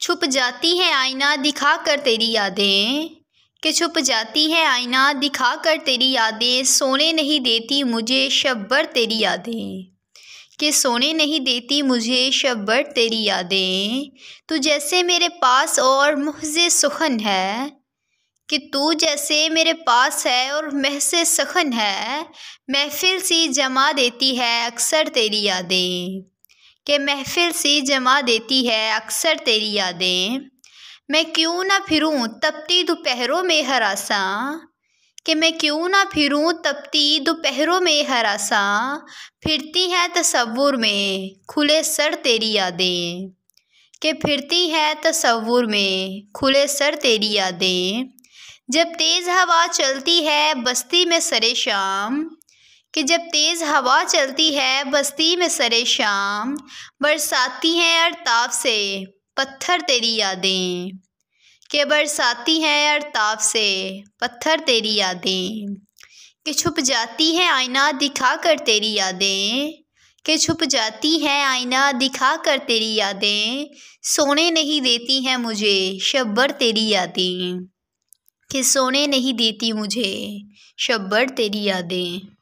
छुप जाती है आईना दिखा कर तेरी यादें, कि छुप जाती है आईना दिखा कर तेरी यादें, सोने नहीं देती मुझे शब भर तेरी यादें, कि सोने नहीं देती मुझे शब भर तेरी यादें। तू जैसे मेरे पास और मुझसे सुखन है, कि तू जैसे मेरे पास है और महसे सखन है, महफिल सी जमा देती है अक्सर तेरी यादें, कि महफिल सी जमा देती है अक्सर तेरी यादें। मैं क्यों ना फिरूं तपती दोपहरों में हरासा, कि मैं क्यों ना फिरूं तपती दोपहरों में हरासा, फिरती है तसव्वुर में खुले सर तेरी यादें, कि फिरती है तसव्वुर में खुले सर तेरी यादें। जब तेज़ हवा चलती है बस्ती में सरे शाम, कि जब तेज़ हवा चलती है बस्ती में सरे शाम, बरसाती हैं अर्ताप से पत्थर तेरी यादें, कि बरसाती हैं अर्ताप से पत्थर तेरी यादें। कि छुप जाती है आईना दिखा कर तेरी यादें, कि छुप जाती है आईना दिखा कर तेरी यादें, सोने नहीं देती हैं मुझे शब भर तेरी यादें, कि सोने नहीं देती मुझे शब भर तेरी यादें।